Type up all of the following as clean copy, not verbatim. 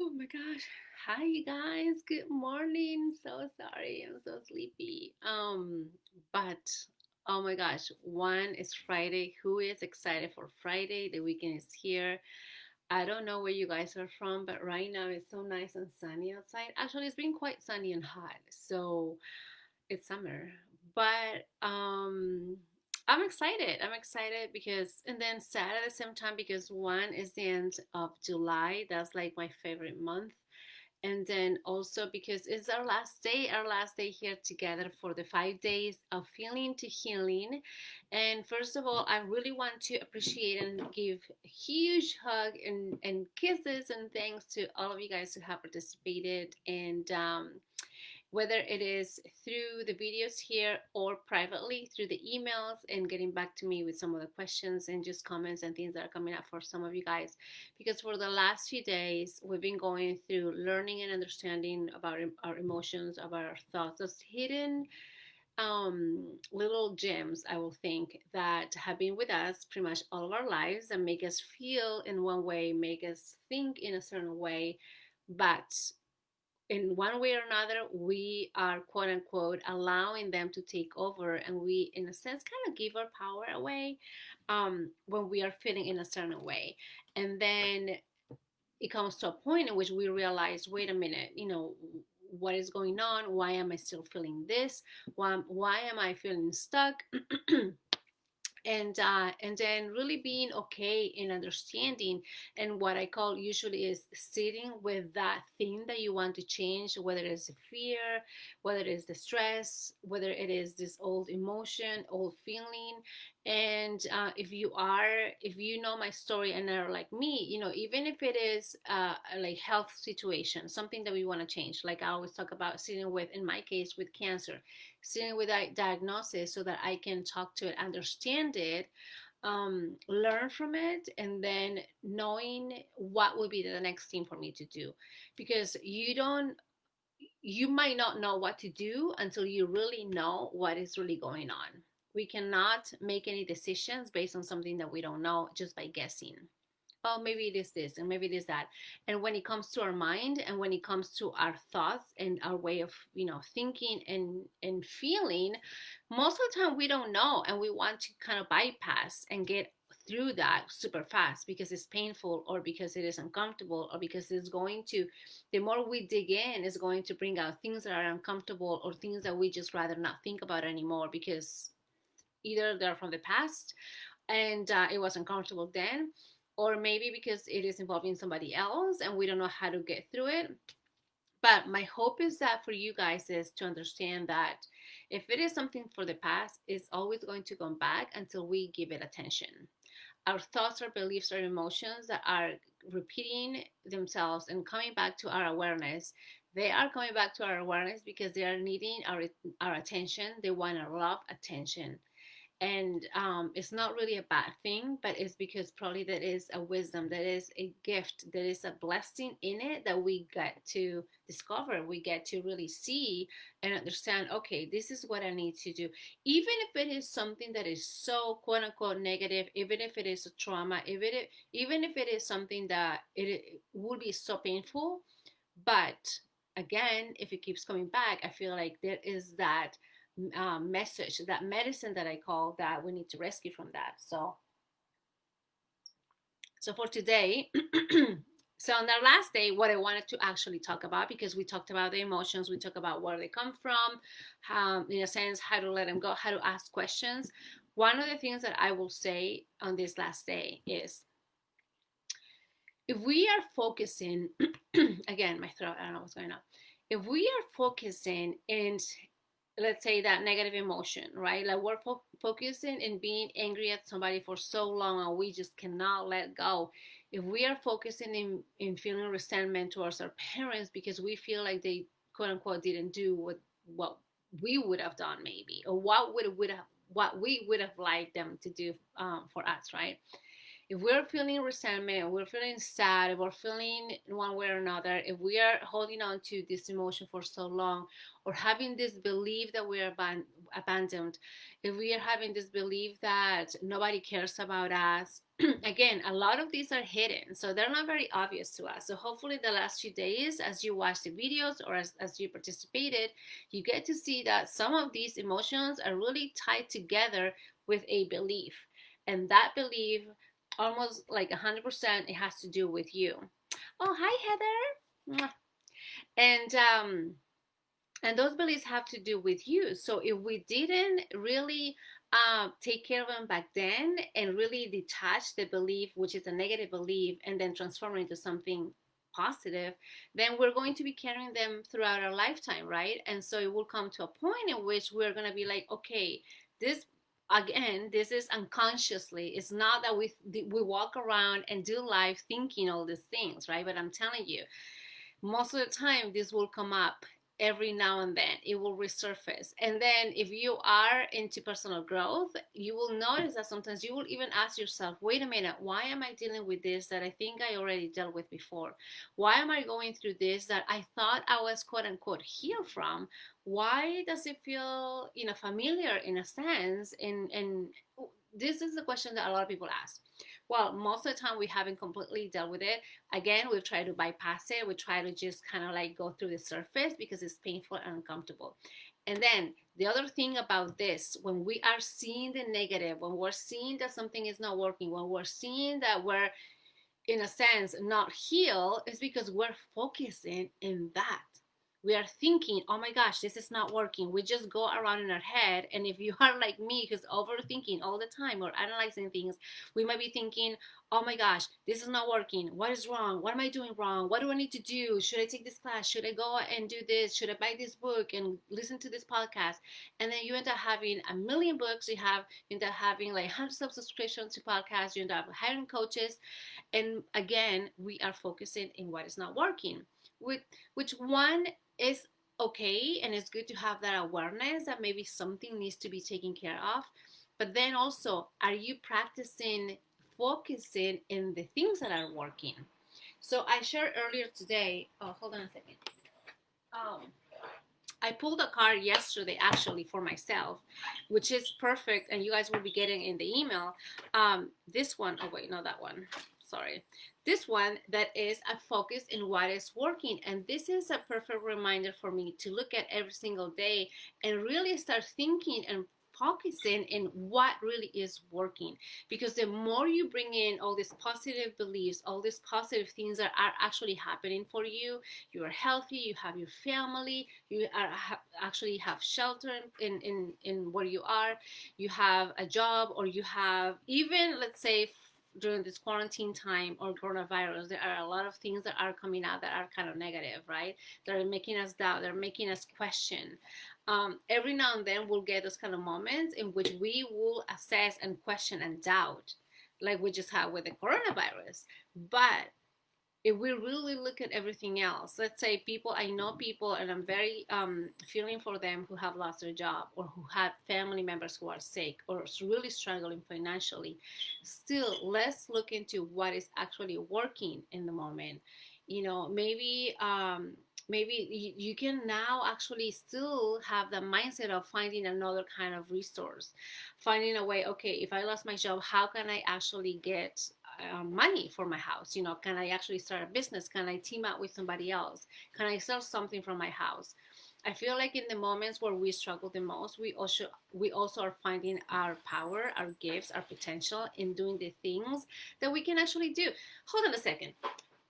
Oh my gosh. Hi you guys. Good morning. So sorry. I'm so sleepy. But oh my gosh, one is Friday. Who is excited for Friday? The weekend is here. I don't know where you guys are from, but right now it's so nice and sunny outside. Actually, it's been quite sunny and hot. So it's summer. But I'm excited. I'm excited because and then sad at the same time because one is the end of July. That's like my favorite month. And then also because it's our last day here together for the 5 days of feeling to healing. And first of all, I really want to appreciate and give a huge hug and kisses and thanks to all of you guys who have participated. And whether it is through the videos here or privately through the emails and getting back to me with some of the questions and just comments and things that are coming up for some of you guys. Because for the last few days, we've been going through learning and understanding about our emotions, about our thoughts, those hidden little gems, I will think, that have been with us pretty much all of our lives and make us feel in one way, make us think in a certain way, but in one way or another, we are quote unquote allowing them to take over, and we, in a sense, kind of give our power away when we are feeling in a certain way. And then it comes to a point in which we realize, wait a minute, what is going on? Why am I still feeling this? Why am I feeling stuck? And then really being okay in understanding, and what I call usually is sitting with that thing that you want to change, whether it's the fear, whether it is the stress, whether it is this old emotion, old feeling. And if you know my story and are like me, even if it is like health situation, something that we want to change, like I always talk about sitting with, in my case, with cancer, sitting with that diagnosis so that I can talk to it, understand it, learn from it, and then knowing what would be the next thing for me to do. Because you might not know what to do until you really know what is really going on. We cannot make any decisions based on something that we don't know just by guessing. Oh, maybe it is this and maybe it is that. And when it comes to our mind and when it comes to our thoughts and our way of thinking and feeling, most of the time we don't know, and we want to kind of bypass and get through that super fast because it's painful, or because it is uncomfortable, or because it's going to, the more we dig in, is going to bring out things that are uncomfortable, or things that we just rather not think about anymore, because either they're from the past and it was uncomfortable then, or maybe because it is involving somebody else and we don't know how to get through it. But my hope is that for you guys is to understand that if it is something for the past, it's always going to come back until we give it attention. Our thoughts, our beliefs, our emotions that are repeating themselves and coming back to our awareness, they are coming back to our awareness because they are needing our attention. They want our love, attention. And it's not really a bad thing, but it's because probably that is a wisdom, that is a gift, that is a blessing in it that we get to discover, we get to really see and understand. Okay, this is what I need to do, even if it is something that is so quote unquote negative, even if it is a trauma, even if it is something that it would be so painful. But again, if it keeps coming back, I feel like there is that message, that medicine that I call, that we need to rescue from that. So for today, so on our last day, what I wanted to actually talk about, because we talked about the emotions, we talked about where they come from, in a sense, how to let them go, how to ask questions. One of the things that I will say on this last day is, if we are focusing, again, my throat, I don't know what's going on. If we are focusing in, let's say, that negative emotion, right? Like we're focusing in being angry at somebody for so long and we just cannot let go. If we are focusing in feeling resentment towards our parents because we feel like they quote unquote didn't do what we would have done, maybe, or what we would have liked them to do for us, right? if we're feeling resentment, we're feeling sad, if we're feeling one way or another, if we are holding on to this emotion for so long, or having this belief that we are abandoned, if we are having this belief that nobody cares about us, again, a lot of these are hidden, so they're not very obvious to us. So hopefully the last few days, as you watch the videos or as you participated, you get to see that some of these emotions are really tied together with a belief. And that belief, almost like 100%, it has to do with you. Oh, hi, Heather. And those beliefs have to do with you. So if we didn't really take care of them back then and really detach the belief, which is a negative belief, and then transform it into something positive, then we're going to be carrying them throughout our lifetime, right? And so it will come to a point in which we're going to be like, okay, this, again, this is unconsciously. It's not that we walk around and do life thinking all these things, right? But I'm telling you, most of the time this will come up. Every now and then it will resurface, and then if you are into personal growth, you will notice that sometimes you will even ask yourself, wait a minute, why am I dealing with this that I think I already dealt with before? Why am I going through this that I thought I was quote unquote healed from? Why does it feel, familiar in a sense? And this is the question that a lot of people ask. Well, most of the time we haven't completely dealt with it. Again, we've tried to bypass it. We try to just kind of like go through the surface because it's painful and uncomfortable. And then the other thing about this, when we are seeing the negative, when we're seeing that something is not working, when we're seeing that we're, in a sense, not healed, is because we're focusing in that. We are thinking, oh my gosh, this is not working. We just go around in our head. And if you are like me, who's overthinking all the time or analyzing things, we might be thinking, oh my gosh, this is not working. What is wrong? What am I doing wrong? What do I need to do? Should I take this class? Should I go and do this? Should I buy this book and listen to this podcast? And then you end up having a million books. You end up having like hundreds of subscriptions to podcasts. You end up hiring coaches. And again, we are focusing in what is not working. Which one is okay, and it's good to have that awareness that maybe something needs to be taken care of. But then also, are you practicing focusing in the things that are working? So I shared earlier today. Oh, hold on a second. Um, I pulled a card yesterday actually for myself, which is perfect, and you guys will be getting in the email. This one, oh wait, not that one. Sorry. This one that is a focus in what is working. And this is a perfect reminder for me to look at every single day and really start thinking and focusing in what really is working. Because the more you bring in all these positive beliefs, all these positive things that are actually happening for you, you are healthy, you have your family, you are actually have shelter in where you are, you have a job, or you have, even let's say during this quarantine time or coronavirus, there are a lot of things that are coming out that are kind of negative, right? They're making us doubt, they're making us question. Every now and then we'll get those kind of moments in which we will assess and question and doubt, like we just had with the coronavirus. But if we really look at everything else, let's say people, I know people, and I'm very feeling for them who have lost their job or who have family members who are sick or really struggling financially. Still, let's look into what is actually working in the moment. Maybe you can now actually still have the mindset of finding another kind of resource, finding a way, okay, if I lost my job, how can I actually get money for my house? Can I actually start a business? Can I team up with somebody else? Can I sell something from my house? I feel like in the moments where we struggle the most, we also are finding our power, our gifts, our potential in doing the things that we can actually do. Hold on a second.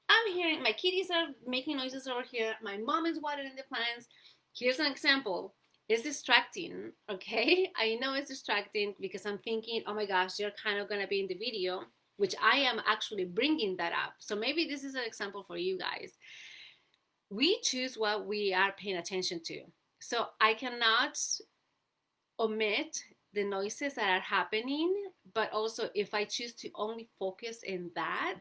I'm hearing my kitties are making noises over here. My mom is watering the plants. Here's an example. It's distracting, okay? I know it's distracting because I'm thinking, oh my gosh, they're kind of going to be in the video, which I am actually bringing that up. So maybe this is an example for you guys. We choose what we are paying attention to. So I cannot omit the noises that are happening, but also if I choose to only focus in that,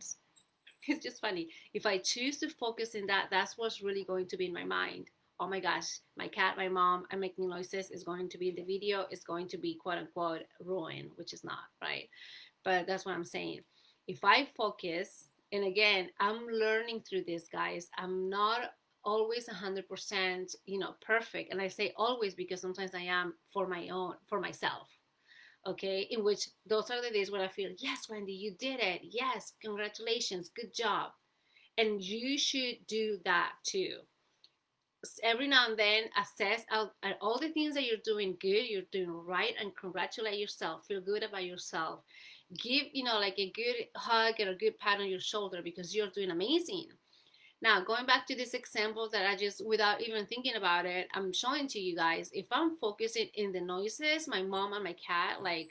it's just funny. If I choose to focus in that, that's what's really going to be in my mind. Oh my gosh, my cat, my mom, I'm making noises, is going to be in the video, is going to be quote unquote ruined, which is not, right? But that's what I'm saying. If I focus, and again, I'm learning through this, guys. I'm not always 100%, perfect. And I say always because sometimes I am for myself. Okay. In which those are the days where I feel, yes, Wendy, you did it. Yes. Congratulations. Good job. And you should do that too. Every now and then assess out at all the things that you're doing good, you're doing right, and congratulate yourself, feel good about yourself, give like a good hug or a good pat on your shoulder because you're doing amazing. Now, going back to this example that I just, without even thinking about it, I'm showing to you guys, if I'm focusing in the noises, my mom and my cat like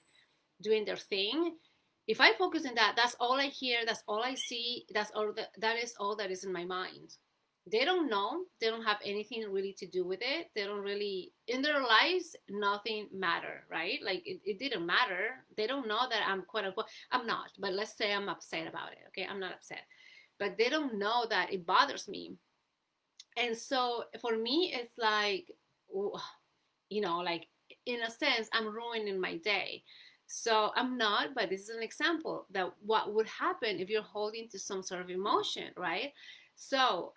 doing their thing, if I focus on that, that's all I hear, that's all I see, that is all that is in my mind. They don't know, they don't have anything really to do with it. They don't really, in their lives, nothing matter, right? Like it didn't matter. They don't know that I'm quote unquote, I'm not, but let's say I'm upset about it. Okay, I'm not upset, but they don't know that it bothers me. And so for me, it's like, like in a sense, I'm ruining my day. So I'm not, but this is an example that what would happen if you're holding to some sort of emotion, right? So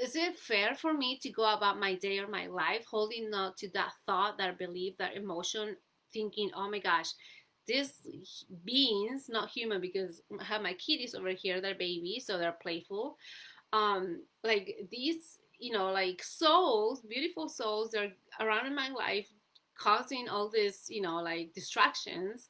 is it fair for me to go about my day or my life holding on to that thought, that belief, that emotion, thinking, oh my gosh, these beings, not human, because I have my kitties over here, they're babies, so they're playful. Like these, like souls, beautiful souls, they're around in my life, causing all this, like distractions.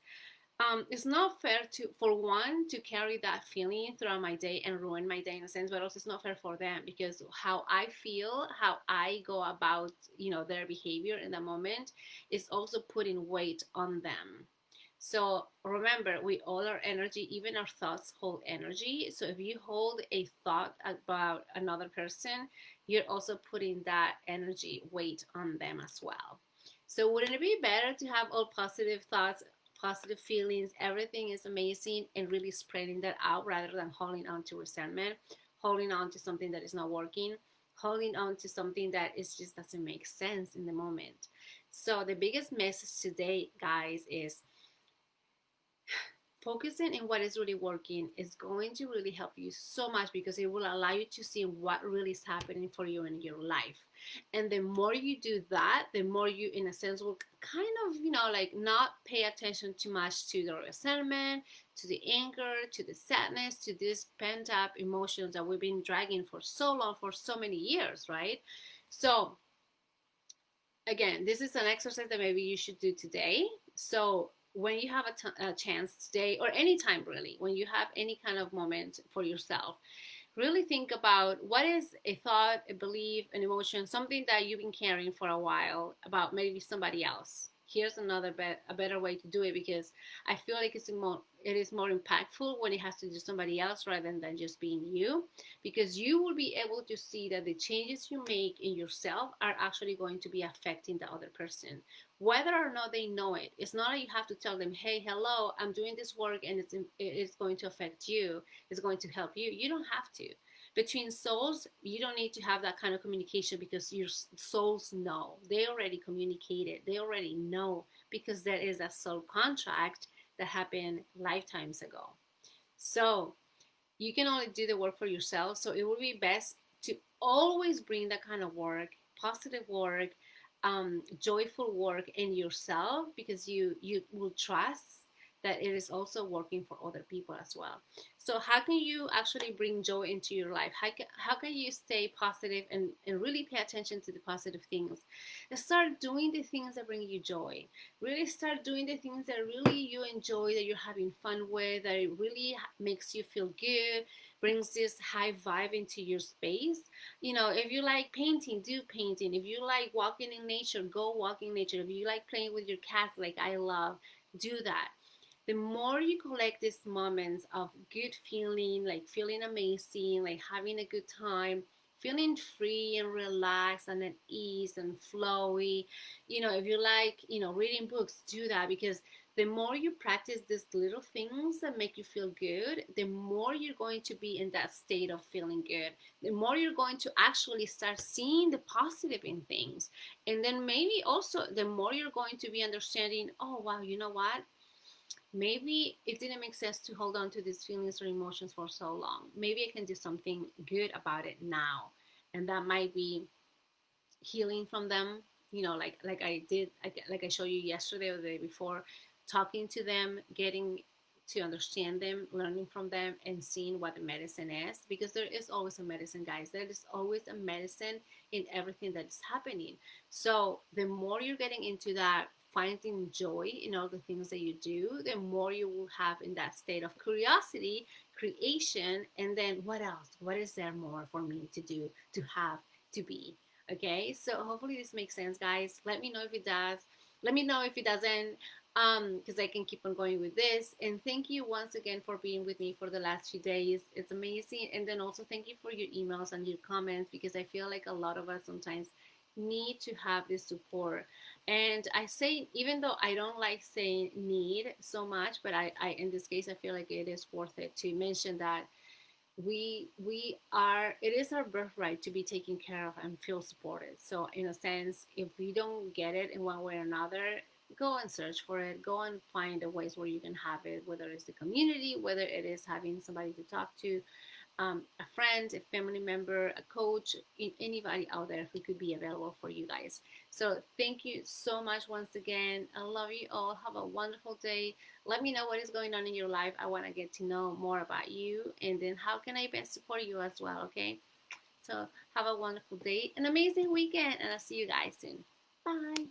It's not fair to, for one, to carry that feeling throughout my day and ruin my day in a sense, but also it's not fair for them because how I feel, how I go about, their behavior in the moment is also putting weight on them. So remember, we all are energy, even our thoughts hold energy. So if you hold a thought about another person, you're also putting that energy weight on them as well. So wouldn't it be better to have all positive thoughts, positive feelings, everything is amazing, and really spreading that out rather than holding on to resentment, holding on to something that is not working, holding on to something that is just doesn't make sense in the moment. So the biggest message today, guys, is focusing in what is really working is going to really help you so much because it will allow you to see what really is happening for you in your life. And the more you do that, the more you, in a sense, will kind of, like not pay attention too much to the resentment, to the anger, to the sadness, to these pent up emotions that we've been dragging for so long, for so many years, right? So, again, this is an exercise that maybe you should do today. So when you have a chance today, or anytime really, when you have any kind of moment for yourself, really think about what is a thought, a belief, an emotion, something that you've been carrying for a while about maybe somebody else. Here's a better way to do it because I feel like it is more impactful when it has to do somebody else rather than just being you, because you will be able to see that the changes you make in yourself are actually going to be affecting the other person, whether or not they know it. It's not like you have to tell them, hey, hello, I'm doing this work and it's going to affect you, it's going to help you. You don't have to. Between souls, you don't need to have that kind of communication because your souls know. They already communicated. They already know because there is a soul contract that happened lifetimes ago. So you can only do the work for yourself. So it would be best to always bring that kind of work, positive work, joyful work in yourself because you will trust that it is also working for other people as well. So how can you actually bring joy into your life? How can you stay positive and really pay attention to the positive things? And start doing the things that bring you joy. Really start doing the things that really you enjoy, that you're having fun with, that it really makes you feel good, brings this high vibe into your space. If you like painting, do painting. If you like walking in nature, go walk in nature. If you like playing with your cats like I love, do that. The more you collect these moments of good feeling, like feeling amazing, like having a good time, feeling free and relaxed and at ease and flowy, if you like, reading books, do that because the more you practice these little things that make you feel good, the more you're going to be in that state of feeling good. The more you're going to actually start seeing the positive in things. And then maybe also the more you're going to be understanding, oh, wow, you know what? maybe it didn't make sense to hold on to these feelings or emotions for so long. Maybe I can do something good about it now. And that might be healing from them, like I did, like I showed you yesterday or the day before, talking to them, getting to understand them, learning from them, and seeing what the medicine is, because there is always a medicine, guys. There is always a medicine in everything that is happening. So the more you're getting into that, finding joy in all the things that you do, the more you will have in that state of curiosity, creation, and then what else, what is there more for me to do, to have, to be. Okay, so hopefully this makes sense, guys. Let me know if it does. Let me know if it doesn't, because I can keep on going with this. And thank you once again for being with me for the last few days. It's amazing. And then also thank you for your emails and your comments, because I feel like a lot of us sometimes need to have this support. And I say, even though I don't like saying need so much, but I in this case I feel like it is worth it to mention that we are, it is our birthright to be taken care of and feel supported. So in a sense, if we don't get it in one way or another, go and search for it, go and find the ways where you can have it, whether it's the community, whether it is having somebody to talk to, a friend, a family member, a coach, anybody out there who could be available for you guys. So thank you so much once again. I love you all. Have a wonderful day. Let me know what is going on in your life. I want to get to know more about you, and then how can I best support you as well, okay? So have a wonderful day, an amazing weekend, and I'll see you guys soon. Bye.